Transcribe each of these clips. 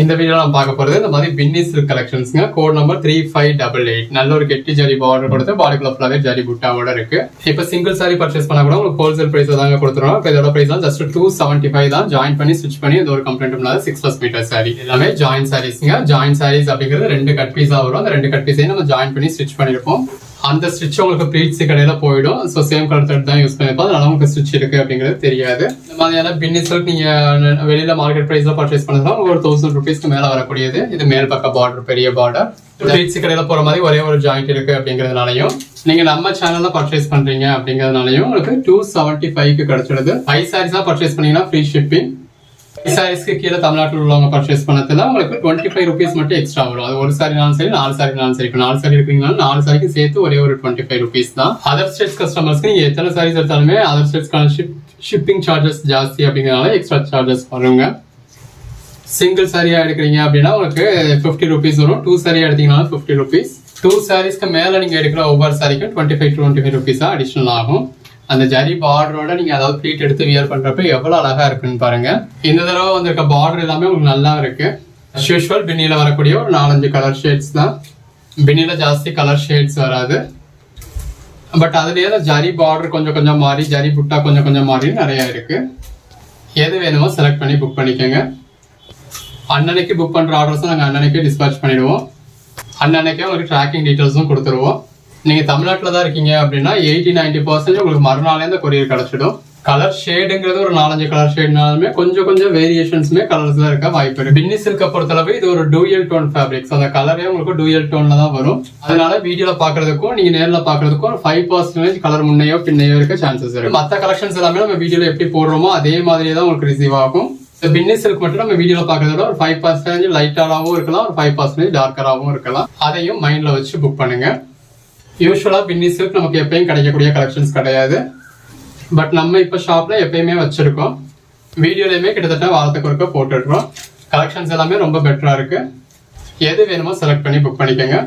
இந்த வீடியோ நம்ம பார்க்க போறது இந்த மாதிரி பின்னி சில்க் கலெக்ஷன்ஸ்ங்க. Code number 3588. நல்ல ஒரு கெட்டி ஜரி பார்டர் கொடுத்து பாடிக்குள்ள ஃபுல்லாவே ஜரி புட்டாவோட இருக்கு. இப்போ சிங்கிள் சாரி பர்ச்சேஸ் பண்ணா கூட உங்களுக்கு ஹோல்சேல் பிரைஸ் தாங்க கொடுத்துறோம். இப்போ இதோட பிரைஸ் தான் ஜஸ்ட் 275 தான். ஜாயின் பண்ணி ஸ்டிச் பண்ணி இந்த ஒரு கம்ப்ளைண்ட் இல்லாத 6+ மீட்டர் சாரி. எல்லாமே ஜாயின் சாரீஸ்ங்க. ஜாயின் சாரீஸ் அப்படிங்கிறது 2 கட் பீஸா வரும். அந்த 2 கட் பீஸையும் நம்ம ஜாயின் பண்ணி ஸ்டிச் பண்ணிருப்போம். அந்த ஸ்டிச் உங்களுக்கு ப்ளீட்ஸ் கடையில போயிடும். ஸோ சேம் கலர் த்ரெட் தான் யூஸ் பண்ணிருப்போம். அதனால உங்களுக்கு ஸ்டிச் இருக்கு அப்படிங்கிறது தெரியாது. இந்த மாதிரியான பின்னி சில்க் நீங்க வெளியில மார்க்கெட் பிரைஸ்ல பர்ச்சேஸ் பண்ணதுனா ஒரு 1000 ரூபீஸ்க்கு மேல வரக்கூடியது. இது மேல் பக்க பார்டர், பெரிய பார்டர். ப்ளீட்ஸ் கடையில போற மாதிரி ஒரே ஒரு ஜாயிண்ட் இருக்கு அப்படிங்கிறதுனாலையும் நீங்க நம்ம சேனல்ல பர்ச்சேஸ் பண்றீங்க அப்படிங்கிறதுனாலையும் உங்களுக்கு 275க்கு கிடைச்சிடுது. 5 சாரீஸா பர்ச்சேஸ் பண்ணீங்கன்னா ஃப்ரீ ஷிப்பிங். சாரீஸ்க்கு கீழே தமிழ்நாட்டில் உள்ளவங்க பர்ச்சேஸ் பண்ணதுல உங்களுக்கு 25 ரூபீஸ் மட்டும் எக்ஸ்ட்ரா வரும். அது ஒரு சாரினாலும் சரி, 4 சாரினாலும் சரி. இப்போ 4 சாரி இருக்கீங்கன்னா 4 சாரிக்கு சேர்த்து ஒரே ஒரு 25 ரூபீஸ் தான். அதர் ஸ்டேட்ஸ் கஸ்டமர்ஸ்க்கு நீங்க எத்தனை சாரீஸ் எடுத்தாலுமே அதர் ஸ்டேட்ஸ்க்கான ஷிப்பிங் சார்ஜஸ் ஜாஸ்தி அப்படிங்கிறதுனால எக்ஸ்ட்ரா சார்ஜஸ் வருங்க. சிங்கிள் சாரியா எடுக்கிறீங்க அப்படின்னா உங்களுக்கு 50 ரூபீஸ் வரும். 2 சாரியா எடுத்தீங்கன்னா 50 ரூபீஸ். 2 சாரீஸ்க்கு மேல நீங்க எடுக்கிற ஒவ்வொரு சாரிக்கும் 25 ரூபீஸ் அடிஷனல் ஆகும். அந்த ஜரி பார்டரோட நீங்க அதாவது ப்ளீட் எடுத்து வியர் பண்றப்ப எவ்வளவு அழகா இருக்குன்னு பாருங்க. இந்த தடவை வந்திருக்க பார்டர் எல்லாமே உங்களுக்கு நல்லா இருக்கு. யூஷுவல் பின்னில வரக்கூடிய ஒரு 4-5 கலர் ஷேட்ஸ் தான். பின்னில ஜாஸ்தி கலர் ஷேட்ஸ் வராது. பட் அதுலயே ஜரி பார்டர் கொஞ்சம் கொஞ்சம் மாறி, ஜரி புட்டா கொஞ்சம் கொஞ்சம் மாறி நிறைய இருக்கு. எது வேணுமோ செலக்ட் பண்ணி புக் பண்ணிக்கோங்க. அன்னன்னைக்கு புக் பண்ற ஆர்டர்ஸும் நாங்கள் அன்னன்னைக்கே டிஸ்பேச் பண்ணிடுவோம். அன்னன்னைக்கே உங்களுக்கு ட்ராக்கிங் டீட்டெயில்ஸும் கொடுத்துருவோம். நீங்க தமிழ்நாட்டில் தான் இருக்கீங்க அப்படின்னா 80-90% உங்களுக்கு மறுநாளே இந்த கொரியர் கிடைச்சிடும். கலர் ஷேடுங்கிறது ஒரு 4-5 கலர் ஷேட்னாலுமே கொஞ்சம் கொஞ்சம் வேரியேஷன்ஸுமே கலர்ஸ்ல இருக்க வாய்ப்பு இருக்கு. பின்னி சில்க பொறுத்தளவு இது ஒரு டூயல் டோன் ஃபேப்ரிக்ஸ். அந்த கலரே உங்களுக்கு டூயல் டோன்ல தான் வரும். அதனால வீடியோல பாக்குறதுக்கும் நீங்க நேர்ல பாக்குறதுக்கும் 5% கலர் முன்னையோ பின்னையோ இருக்க சான்சஸ் இருக்கு. மற்ற கலெக்ஷன்ஸ் எல்லாமே நம்ம வீடியோல எப்படி போடுறோமோ அதே மாதிரியே தான் உங்களுக்கு ரிசீவ் ஆகும். பின்னி சில்க் மட்டும் நம்ம வீடியோல பாக்குறதோட ஒரு 5% லைட்டாகவும் இருக்கலாம், ஒரு 5% டார்க்கராகவும் இருக்கலாம். அதையும் மைண்ட்ல வச்சு புக் பண்ணுங்க. யூஸ்வலா பின்னி சில்க் நமக்கு எப்பயும் கிடைக்கக்கூடிய கலெக்ஷன்ஸ் கிடையாது. பட் நம்ம இப்ப ஷாப்ல எப்பயுமே வச்சிருக்கோம். வீடியோலயுமே கிட்டத்தட்ட வாரத்துக்கு ஒருக்க போட்டுடுறோம். கலெக்ஷன்ஸ் எல்லாமே ரொம்ப பெட்டரா இருக்கு. எது வேணுமோ செலக்ட் பண்ணி புக் பண்ணிக்கோங்க.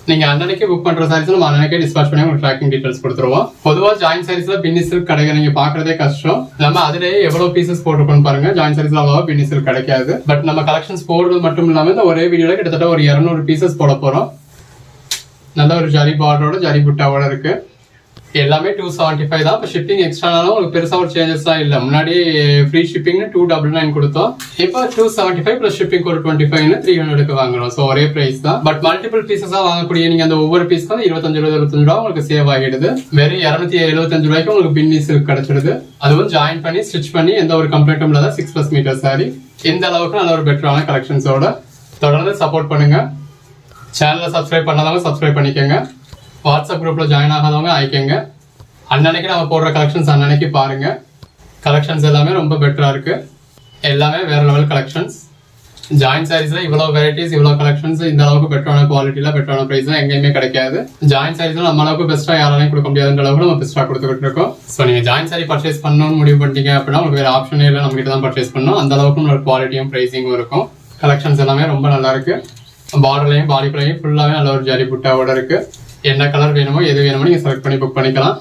நீங்க அன்னன்னைக்கு புக் பண்ற சாரீஸ் நம்ம அன்னன்னைக்கே டிஸ்பேச் பண்ணி உங்களுக்கு ட்ராக்கிங் டீடைல்ஸ் கொடுத்துருவோம். பொதுவா ஜாயின் சாரீஸ்ல பின்னி சில்க் கிடைக்க நீங்க பாக்குறதே கஷ்டம். நம்ம அதுலயே எவ்வளவு பீசஸ் போட்டுருக்கோம் பாருங்க. ஜாயின் சாரீஸ்ல அவ்வளவா பின்னி சில்க் கிடைக்காது. பட் நம்ம கலெக்ஷன்ஸ் போடுறது மட்டும் இல்லாம இந்த ஒரே வீடியோல கிட்டத்தட்ட ஒரு 200 பீசஸ் போட போறோம். நல்ல ஒரு ஜரி பார்டரோட ஜரி புட்டாவோட இருக்கு. எல்லாமே 275 தான். இப்போ ஷிப்பிங் எக்ஸ்ட்ரானாலும் உங்களுக்கு பெருசா ஒரு சேஞ்சஸ் தான் இல்லை. முன்னாடி ஃப்ரீ ஷிப்பிங்னு 299 கொடுத்தோம். இப்போ 275 பிளஸ் ஷிப்பிங் ஒரு 25 300க்கு வாங்குறோம். ஸோ ஒரே பிரைஸ் தான். பட் மல்டிபிள் பீசஸா வாங்கக்கூடிய நீங்க அந்த ஒவ்வொரு பீஸ்க்கு வந்து 25 ரூபா உங்களுக்கு சேவ் ஆகிடுது. வெறும் 275 ரூபாய்க்கு உங்களுக்கு பின்னி சில்க் கிடைச்சிடுது. அதுவும் ஜாயின் பண்ணி ஸ்டிச் பண்ணி எந்த ஒரு கம்ப்ளைண்ட்டும் இல்லாத 6+ மீட்டர் சாரி. இந்த அளவுக்கு நல்ல ஒரு பெட்டரான கலெக்ஷன்ஸோட தொடர்ந்து சப்போர்ட் பண்ணுங்க. சேனலை சப்ஸ்கிரைப் பண்ணாதவங்க சப்ஸ்கிரைப் பண்ணிக்கோங்க. வாட்ஸ்அப் குரூப்ல ஜாயின் ஆகாதவங்க ஆயிக்கங்க. அன்னன்னைக்கு நம்ம போடுற கலெக்ஷன்ஸ் அன்னன்னைக்கு பாருங்க. கலெக்ஷன்ஸ் எல்லாமே ரொம்ப பெட்டரா இருக்கு. எல்லாமே வேற லெவல் கலெக்ஷன்ஸ். ஜாயின் சாரீஸ்ல இவ்வளவு வெரைட்டிஸ், இவ்வளவு கலெக்ஷன்ஸ், இந்த அளவுக்கு பெட்டரான குவாலிட்டியில பெட்டரான பிரைஸ் எங்கேயுமே கிடைக்காது. ஜாயின் சாரீஸ்ல நம்ம அளவுக்கு பெஸ்டா யாராலையும் கொடுக்க முடியாதுன்ற அளவுக்கு நம்ம பெஸ்டா கொடுத்துக்கிட்டு இருக்கோம். ஸோ நீங்க ஜாயின் சாரி பர்ச்சேஸ் பண்ணணும்னு முடிவு பண்ணிட்டீங்க அப்படின்னா உங்களுக்கு வேற ஆப்ஷனே இல்லை, நம்ம கிட்ட தான் பர்ச்சேஸ் பண்ணணும். அந்த அளவுக்கு நம்மளோட குவாலிட்டியும் பிரைசிங்கும் இருக்கும். கலெக்ஷன்ஸ் எல்லாமே ரொம்ப நல்லா இருக்கு. பார்டர்லையும் பாடிக்குள்ளையும் ஃபுல்லாவே நல்ல ஒரு ஜரி புட்டாவோட இருக்கு. என்ன கலர் வேணுமோ எது வேணுமோ நீங்க செலக்ட் பண்ணி புக் பண்ணிக்கலாம்.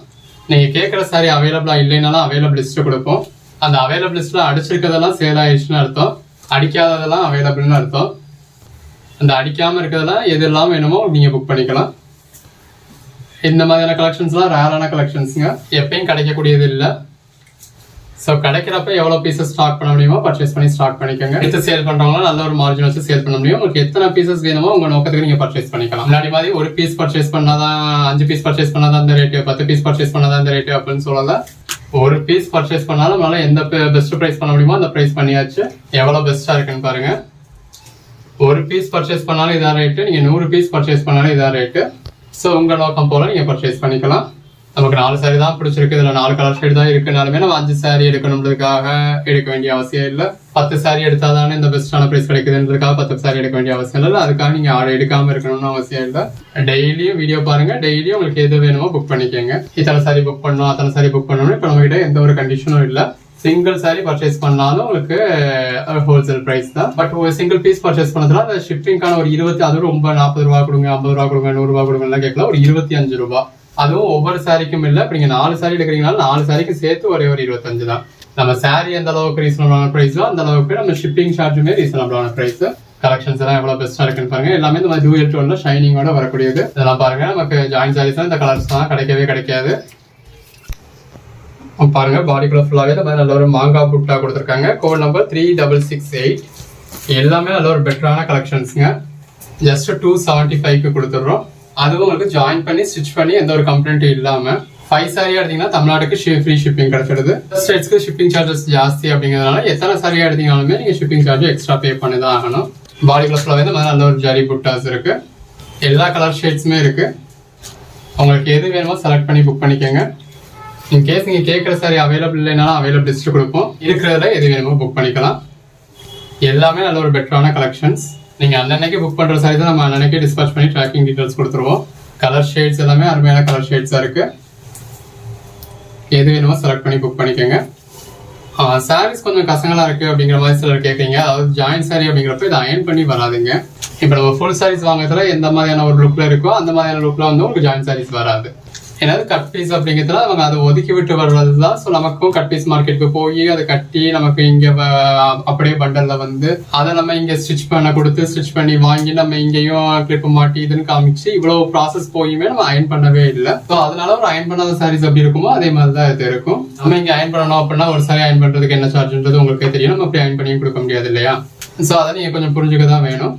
நீங்க கேட்குற சாரி அவைலபிளா இல்லைனாலும் அவைலபிள் லிஸ்ட் கொடுப்போம். அந்த அவைலபிள் லிஸ்ட்ல அடிச்சிருக்கிறதெல்லாம் சேல் ஆயிடுச்சுன்னு அர்த்தம். அடிக்காததெல்லாம் அவைலபிள்னு அர்த்தம். அந்த அடிக்காம இருக்கிறதெல்லாம் எது எல்லாம் வேணுமோ நீங்க புக் பண்ணிக்கலாம். இந்த மாதிரியான கலெக்ஷன்ஸ்லாம் ரேரான கலெக்ஷன்ஸுங்க. எப்பயும் கிடைக்கக்கூடியது இல்லை. ஸோ கிடைக்கிறப்ப எவ்வளவு பீசஸ் ஸ்டாக் பண்ண முடியுமோ பர்ச்சேஸ் பண்ணி ஸ்டாக் பண்ணிக்கோங்க. எடுத்து சேல் பண்றவங்க நல்ல ஒரு மார்ஜின் வச்சு சேல் பண்ண முடியும். உங்களுக்கு எத்தனை பீசஸ் வேணுமோ உங்க நோக்கத்துக்கு நீங்க பர்ச்சேஸ் பண்ணிக்கலாம். முன்னாடி மாதிரி ஒரு பீஸ் பர்ச்சேஸ் பண்ணாதான், 5 பீஸ் பர்ச்சேஸ் பண்ணாதான் இந்த ரேட்டு, 10 பீஸ் பர்ச்சேஸ் பண்ணாதான் இந்த ரேட்டு அப்படின்னு சொல்லல. ஒரு பீஸ் பர்ச்சேஸ் பண்ணாலும் நம்மளால எந்த பெஸ்ட் பிரைஸ் பண்ண முடியுமோ அந்த பிரைஸ் பண்ணியாச்சு. எவ்வளவு பெஸ்டா இருக்குன்னு பாருங்க. ஒரு பீஸ் பர்ச்சேஸ் பண்ணாலும் இதான் ரேட்டு, நீங்க 100 பீஸ் பர்ச்சேஸ் பண்ணாலும் இதான் ரேட்டு. ஸோ உங்க நோக்கம் போல நீங்க பர்ச்சேஸ் பண்ணிக்கலாம். நமக்கு 4 சாரி தான் பிடிச்சிருக்கு, இதுல 4 கலர் ஷேட் தான் இருக்குனாலுமே நம்ம 5 சாரி எடுக்கணுன்றதுக்காக எடுக்க வேண்டிய அவசியம் இல்லை. 10 சாரி எடுத்தாதானே இந்த பெஸ்டான பிரைஸ் கிடைக்குதுன்றதுக்காக 10 சாரி எடுக்க வேண்டிய அவசியம் இல்லை. அதுக்காக நீங்க ஆர்டர் எடுக்காம இருக்கணும்னு அவசியம் இல்லை. டெய்லியும் வீடியோ பாருங்க. டெய்லியும் உங்களுக்கு எது வேணுமோ புக் பண்ணிக்கோங்க. இத்தனை சாரி புக் பண்ணணும், அத்தனை சாரி புக் பண்ணணும் இப்போ நம்ம கிட்ட எந்த ஒரு கண்டிஷனும் இல்லை. சிங்கிள் சாரி பர்ச்சேஸ் பண்ணாலும் உங்களுக்கு ஹோல்சேல் பிரைஸ் தான். பட் ஒரு சிங்கிள் பீஸ் பர்ச்சேஸ் பண்ணதுல அந்த ஷிப்பிங்கான ஒரு 20, அது ரொம்ப 40 ரூபா கொடுங்க, 50 ரூபா கொடுங்க, 100 ரூபா கொடுங்க கேட்கலாம். ஒரு 25 ரூபா. அதுவும் ஒவ்வொரு சாரிக்கும் இல்ல. இப்ப நீங்க 4 சாரி எடுக்கிறீங்கனாலும் 4 சாரிக்கு சேர்த்து ஒரே ஒரு 25 தான். நம்ம சாரி எந்த அளவுக்கு ரீசனபிளான பிரைஸோ அந்த அளவுக்கு நம்ம ஷிப்பிங் சார்ஜுமே ரீசனபிளான பிரைஸ். கலெக்ஷன்ஸ் எல்லாம் எவ்வளவு பெஸ்டா இருக்குன்னு பாருங்க. எல்லாமே இந்த மாதிரி டூயல் டோன்ல ஷைனிங்கோட வரக்கூடியது. இதெல்லாம் பாருங்க, நமக்கு ஜாயின் சாரீஸ் இந்த கலர்ஸ் தான் கிடைக்கவே கிடைக்காது. பாருங்க பாடிக்குள்ள ஃபுல்லாவே இந்த மாதிரி நல்ல ஒரு மாங்கா புட்டா கொடுத்துருக்காங்க. Code number 3668. எல்லாமே நல்ல ஒரு பெட்டரான கலெக்ஷன்ஸ்ங்க. ஜஸ்ட் 275க்கு கொடுத்துடுறோம். அதுவும் உங்களுக்கு ஜாயின் பண்ணி ஸ்டிச் பண்ணி எந்த ஒரு கம்ப்ளைண்ட்டும் இல்லாம 5 சாரியா எடுத்தீங்கன்னா தமிழ்நாட்டுக்கு ஃப்ரீ ஷிப்பிங் கிடைச்சிடுது. ஸ்டேட்ஸ்க்கு ஷிப்பிங் சார்ஜஸ் ஜாஸ்தி அப்படிங்கிறதுனால எத்தனை சாரியா எடுத்தீங்கனாலுமே நீங்க ஷிப்பிங் சார்ஜ் எக்ஸ்ட்ரா பே பண்ணி தான் ஆகணும். பாடிக்குள்ள ஃபுல்லாவே இந்த மாதிரி நல்ல ஒரு ஜரி புட்டாஸ் இருக்கு. எல்லா கலர் ஷேட்ஸுமே இருக்கு. உங்களுக்கு எது வேணுமோ செலக்ட் பண்ணி புக் பண்ணிக்கோங்க. இன்கேஸ் நீங்க கேட்குற சாரி அவைலபிள் இல்லைனாலும் அவைலபிள் லிஸ்ட் கொடுப்போம். இருக்கிறதுல எது வேணுமோ புக் பண்ணிக்கலாம். எல்லாமே நல்ல ஒரு பெட்டரான கலெக்ஷன்ஸ். நீங்க அன்னன்னைக்கு புக் பண்ற சாரி தான் நம்ம அன்னன்னைக்கு டிஸ்பேச் பண்ணி ட்ராக்கிங் டீடைல்ஸ் கொடுத்துருவோம். கலர் ஷேட்ஸ் எல்லாமே அருமையான கலர் ஷேட்ஸா இருக்கு. எது வேணுமோ செலக்ட் பண்ணி புக் பண்ணிக்கோங்க. சாரீஸ் கொஞ்சம் கசங்களா இருக்கு அப்படிங்கிற மாதிரி சிலர் கேட்குறீங்க. அதாவது ஜாயின் சாரி அப்படிங்கிறப்ப இதை அயன் பண்ணி வராதுங்க. இப்போ நம்ம ஃபுல் சாரீஸ் வாங்குறதுல எந்த மாதிரியான ஒரு லுக்ல இருக்கோ அந்த மாதிரியான லுக்ல வந்து உங்களுக்கு ஜாயின் சாரீஸ் வராது. ஏன்னா கட் பீஸ் அப்படிங்கிறதுல அவங்க அதை ஒதுக்கி விட்டு வர்றது தான். ஸோ நமக்கும் கட் பீஸ் மார்க்கெட்டுக்கு போய் அதை கட்டி நமக்கு இங்க அப்படியே பண்டல்ல வந்து அதை நம்ம இங்க ஸ்டிச் பண்ண கொடுத்து ஸ்டிச் பண்ணி வாங்கி நம்ம இங்கேயும் கிளிப் மாட்டி இதுன்னு காமிச்சு இவ்வளவு ப்ராசஸ் போயுமே நம்ம அயன் பண்ணவே இல்லை. ஸோ அதனால ஒரு அயன் பண்ணாத சாரீஸ் எப்படி இருக்குமோ அதே மாதிரி தான் இது இருக்கும். நம்ம இங்க அயன் பண்ணணும் அப்படின்னா ஒரு சாரி அயன் பண்றதுக்கு என்ன சார்ஜ்ன்றது உங்களுக்கே தெரியும். நம்ம அப்படி அயன் பண்ணி கொடுக்க முடியாது இல்லையா? ஸோ அதை நீங்க கொஞ்சம் புரிஞ்சுக்க தான் வேணும்.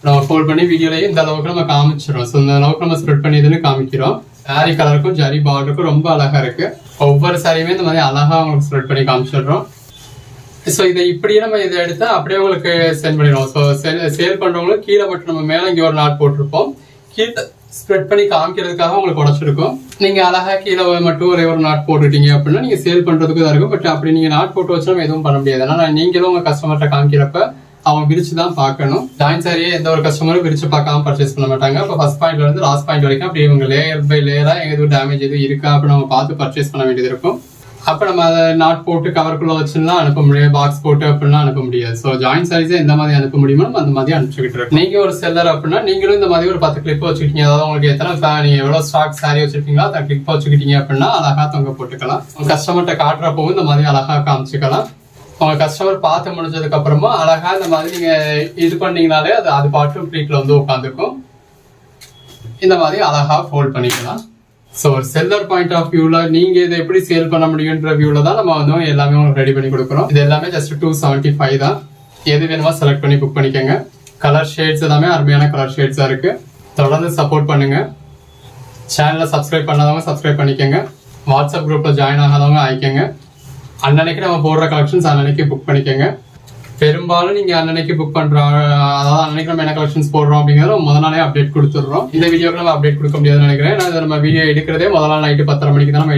நம்ம ஃபோல்ட் பண்ணி வீடியோலயே இந்த அளவுக்கு நம்ம காமிச்சிடும். ஸோ இந்த அளவுக்கு நம்ம ஸ்ப்ரெட் பண்ணி இதுன்னு காமிக்கிறோம். சாரி கலருக்கும் ஜரி பார்டருக்கும் ரொம்ப அழகா இருக்கு. ஒவ்வொரு சாரியுமே இந்த மாதிரி அழகா உங்களுக்கு ஸ்ப்ரெட் பண்ணி காமிச்சிடுறோம். ஸோ இதை இப்படியே நம்ம இதை எடுத்து அப்படியே உங்களுக்கு சென்ட் பண்ணிடுவோம். ஸோ சேல் பண்றவங்களுக்கு கீழே மட்டும் நம்ம மேல இங்கே ஒரு நாட் போட்டிருப்போம். கீழே ஸ்ப்ரெட் பண்ணி காமிக்கிறதுக்காக உங்களுக்கு உடச்சிருக்கும். நீங்க அழகா கீழே மட்டும் ஒரே ஒரு நாட் போட்டுட்டீங்க அப்படின்னா நீங்க சேல் பண்றதுக்கு தான் இருக்கும். பட் அப்படி நீங்க நாட் போட்டு வச்சா நம்ம எதுவும் பண்ண முடியாது. ஏன்னா நீங்களும் உங்க கஸ்டமர்கிட்ட காமிக்கிறப்ப அவங்க விரிச்சு தான் பார்க்கணும். ஜாயின் சாரியே எந்த ஒரு கஸ்டமரும் விரிச்சு பார்க்காம பர்ச்சேஸ் பண்ண மாட்டாங்க. இப்போ ஃபர்ஸ்ட் பாயிண்ட்ல இருந்து லாஸ்ட் பாயிண்ட் வரைக்கும் அப்படி இவங்க லேயர் பை லேயரா எதுவும் டேமேஜ் எதுவும் இருக்கா அப்படின்னு நம்ம பார்த்து பர்ச்சேஸ் பண்ண வேண்டியது இருக்கும். அப்ப நம்ம அதை நாட் போட்டு கவருக்குள்ள வச்சுன்னா அனுப்ப முடியாது, பாக்ஸ் போட்டு அப்படின்னா அனுப்ப முடியாது. ஸோ ஜாயின் சாரீஸை எந்த மாதிரி அனுப்ப முடியுமோ நம்ம அந்த மாதிரி அனுப்பிச்சுக்கிட்டு இருக்கோம். நீங்க ஒரு செல்லர் அப்படின்னா நீங்களும் இந்த மாதிரி ஒரு 10 கிளிப் வச்சுக்கிட்டீங்க. அதாவது உங்களுக்கு எத்தனை நீங்க எவ்வளவு ஸ்டாக் சாரி வச்சிருக்கீங்களோ அதை கிளிப் வச்சுக்கிட்டீங்க அப்படின்னா அழகா தொங்க போட்டுக்கலாம். உங்க கஸ்டமர்கிட்ட காட்டுறப்பவும் இந்த மாதிரி அழகா காமிச்சுக்கலாம். உங்க கஸ்டமர் பார்த்து முடிஞ்சதுக்கு அப்புறமா அழகா இந்த மாதிரி நீங்க இது பண்ணீங்கனாலே அது பாட்டு ப்ளீட்ல வந்து உட்காந்துக்கும். இந்த மாதிரி அழகா ஃபோல்ட் பண்ணிக்கலாம். ஸோ ஒரு செல்லர் பாயிண்ட் ஆஃப் வியூல நீங்க இதை எப்படி சேல் பண்ண முடியுன்ற வியூல தான் நம்ம வந்து எல்லாமே உங்களுக்கு ரெடி பண்ணி கொடுக்குறோம். இது எல்லாமே ஜஸ்ட் 275 தான். எது வேணுமோ செலக்ட் பண்ணி புக் பண்ணிக்கோங்க. கலர் ஷேட்ஸ் எல்லாமே அருமையான கலர் ஷேட்ஸா இருக்கு. தொடர்ந்து சப்போர்ட் பண்ணுங்க. சேனலை சப்ஸ்கிரைப் பண்ணாதவங்க சப்ஸ்கிரைப் பண்ணிக்கோங்க. வாட்ஸ்அப் குரூப்ல ஜாயின் ஆகாதவங்க ஆயிக்கங்க. அன்னன்னைக்கு நம்ம போடுற கலெக்ஷன்ஸ் அன்னன்னைக்கு புக் பண்ணிக்கோங்க. பெரும்பாலும் நீங்க அன்னன்னைக்கு புக் பண்ற, அதாவது அன்னைக்கு நம்ம என்ன கலெக்ஷன்ஸ் போடுறோம் அப்படிங்கறத முதல் நாளே அப்டேட் கொடுத்துடுறோம். இந்த வீடியோக்கு நம்ம அப்டேட் கொடுக்க முடியாதுன்னு நினைக்கிறேன். ஏன்னா நம்ம வீடியோ எடுக்கிறதே முதல் நாள் நைட்டு 10:30 மணிக்கு தான் நம்ம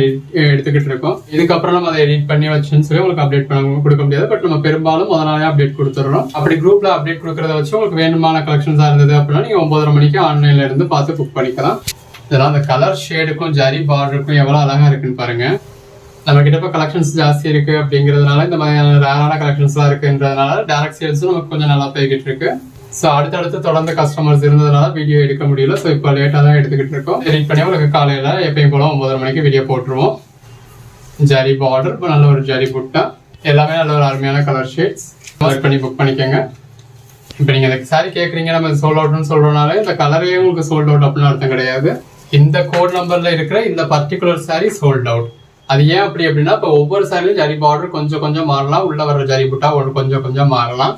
எடுத்துக்கிட்டு இருக்கோம். இதுக்கப்புறம் நம்ம அதை எடிட் பண்ணி வச்சுன்னு சொல்லி உங்களுக்கு அப்டேட் பண்ண கொடுக்க முடியாது. பட் நம்ம பெரும்பாலும் முதல் நாளே அப்டேட் கொடுத்துடுறோம். அப்படி குரூப்ல அப்டேட் கொடுக்கறத வச்சு உங்களுக்கு வேணுமான கலெக்ஷன்ஸா இருந்தது அப்படின்னா நீங்க 9:30 மணிக்கு ஆன்லைன்ல இருந்து பார்த்து புக் பண்ணிக்கலாம். இதெல்லாம் அந்த கலர் ஷேடுக்கும் ஜரி பார்டருக்கும் எவ்வளவு அழகா இருக்குன்னு பாருங்க. நம்ம கிட்ட இப்ப கலெக்ஷன்ஸ் ஜாஸ்தி இருக்கு அப்படிங்கிறதுனால இந்த மாதிரியான ரேரான கலெக்ஷன்ஸ் எல்லாம் இருக்குன்றதுனால டைரக்ட் சேல்ஸும் நமக்கு கொஞ்சம் நல்லா போய்கிட்டு இருக்கு. ஸோ அடுத்தடுத்து தொடர்ந்து கஸ்டமர்ஸ் இருந்ததுனால வீடியோ எடுக்க முடியல. ஸோ இப்போ லேட்டாக தான் எடுத்துக்கிட்டு இருக்கோம். எடிட் பண்ணி உங்களுக்கு காலையில எப்பயும் போல 9:30 மணிக்கு வீடியோ போட்டுருவோம். ஜரி பார்டர், இப்போ நல்ல ஒரு ஜரி புட்டா, எல்லாமே நல்ல ஒரு அருமையான கலர் ஷேட்ஸ் ஒர்க் பண்ணி புக் பண்ணிக்கோங்க. இப்போ நீங்க இந்த சாரி கேட்குறீங்க நம்ம சோல்ட் அவுட்னு சொல்றதுனால இந்த கலரே உங்களுக்கு சோல்ட் அவுட் அப்படின்னு அர்த்தம் கிடையாது. இந்த கோட் நம்பர்ல இருக்கிற இந்த பர்டிகுலர் சாரி சோல்ட் அவுட். அது ஏன் அப்படி அப்படின்னா இப்போ ஒவ்வொரு சாரியும் ஜரி பார்டர் கொஞ்சம் கொஞ்சம் மாறலாம், உள்ள வர்ற ஜரி புட்டா கொஞ்சம் கொஞ்சம் மாறலாம்.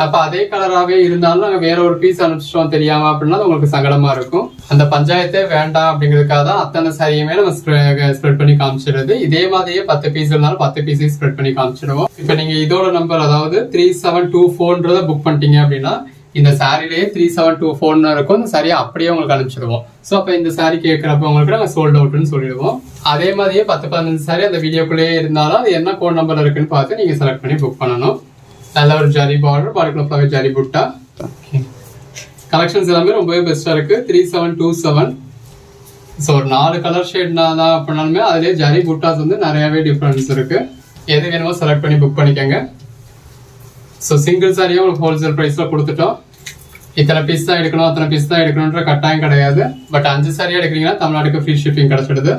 அப்ப அதே கலராகவே இருந்தாலும் நாங்க வேற ஒரு பீஸ் அனுப்பிச்சிட்டோம் தெரியாம அப்படின்னா உங்களுக்கு சங்கடமா இருக்கும். அந்த பஞ்சாயத்தே வேண்டாம் அப்படிங்கிறதுக்காக தான் அத்தனை சாரியுமே நம்ம ஸ்ப்ரெட் பண்ணி காமிச்சிடுறது. இதே மாதிரியே 10 பீஸ் இருந்தாலும் 10 பீஸையும் ஸ்ப்ரெட் பண்ணி காமிச்சிடுவோம். இப்ப நீங்க இதோட நம்பர் அதாவது 3724 புக் பண்ணிட்டீங்க அப்படின்னா இந்த சாரிலேயே 3724 இருக்கும். இந்த சாரியை அப்படியே உங்களுக்கு அனுப்பிச்சிடுவோம். ஸோ அப்போ இந்த சாரி கேட்குறப்ப உங்களுக்கு நாங்கள் சோல்ட் அவுட்னு சொல்லிடுவோம். அதே மாதிரியே 10-15 சாரி அந்த வீடியோக்குள்ளேயே இருந்தாலும் அது என்ன கோட் நம்பர் இருக்குன்னு பார்த்து நீங்கள் செலக்ட் பண்ணி புக் பண்ணணும். நல்ல ஒரு ஜரி பார்டர், பாடிக்குள்ள ஃபுல்லாவே ஜரி புட்டா. கலெக்ஷன்ஸ் எல்லாமே ரொம்பவே பெஸ்ட்டாக இருக்கு. 3727. ஸோ ஒரு 4 கலர் ஷேட்னா தான் பண்ணாலுமே அதுலேயே ஜரி புட்டாஸ் வந்து நிறையவே டிஃப்ரென்ஸ் இருக்கு. எது வேணுமோ செலக்ட் பண்ணி புக் பண்ணிக்கோங்க. ஸோ சிங்கிள் சாரியும் உங்களுக்கு ஹோல்சேல் ப்ரைஸில் கொடுத்துட்டோம். இத்தனை பீஸ் தான் எடுக்கணும் அத்தனை பீஸ் தான் எடுக்கணுன்ற கட்டாயம் கிடையாது. பட் 5 சாரியாக எடுக்கிறீங்கன்னா தமிழ்நாட்டுக்கு ஃப்ரீ ஷிப்பிங் கிடைச்சிடுது.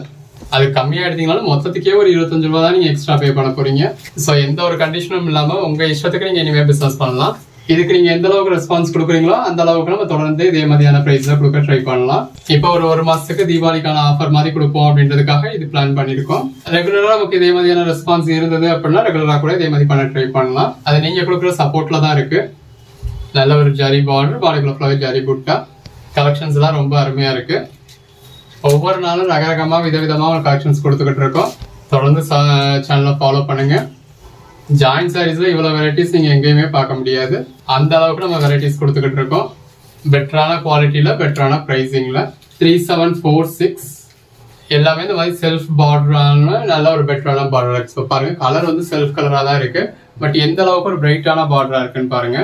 அது கம்மியாக எடுத்தீங்கனாலும் மொத்தத்துக்கே ஒரு 25 ரூபா தான் நீங்கள் எக்ஸ்ட்ரா பே பண்ண போறீங்க. ஸோ எந்த ஒரு கண்டிஷனும் இல்லாமல் உங்கள் இஷ்டத்துக்கு நீங்கள் இனிமேல் பிஸ்னஸ் பண்ணலாம். இதுக்கு நீங்க எந்த அளவுக்கு ரெஸ்பான்ஸ் கொடுக்குறீங்களோ அந்த அளவுக்கு நம்ம தொடர்ந்து இதே மாதிரியான பிரைஸ்ல கொடுக்க ட்ரை பண்ணலாம். இப்போ ஒரு மாசத்துக்கு தீபாவளிக்கான ஆஃபர் மாதிரி கொடுப்போம் அப்படின்றதுக்காக இது பிளான் பண்ணிருக்கோம். ரெகுலரா நமக்கு இதே மாதிரியான ரெஸ்பான்ஸ் இருந்தது அப்படின்னா ரெகுலரா கூட இதே மாதிரி பண்ண ட்ரை பண்ணலாம். அது நீங்க கொடுக்குற சப்போர்ட்ல தான் இருக்கு. நல்ல ஒரு ஜரி பார்டர், பாடிக்குள்ள ஃபுல்லாவே ஜரி புட்டா, கலெக்ஷன்ஸ் எல்லாம் ரொம்ப அருமையா இருக்கு. ஒவ்வொரு நாளும் ரகரகமா விதவிதமா ஒரு கலெக்ஷன்ஸ் கொடுத்துக்கிட்டு இருக்கோம். தொடர்ந்து சேனலை ஃபாலோ பண்ணுங்க. ஜாயிண்ட் சாரீஸ்ல இவ்வளவு வெரைட்டிஸ் நீங்க எங்கேயுமே பார்க்க முடியாது. அந்த அளவுக்கு நம்ம வெரைட்டிஸ் கொடுத்துக்கிட்டு இருக்கோம். பெட்டரான குவாலிட்டியில, பெட்டரான பிரைசிங்ல. 3746 எல்லாமே இந்த மாதிரி செல்ஃப் பார்டரான நல்ல ஒரு பெட்டரான பார்டர். பாருங்க, கலர் வந்து செல்ஃப் கலரா தான் இருக்கு. பட் எந்த அளவுக்கு ஒரு பிரைட்டான பார்டரா இருக்குன்னு பாருங்க.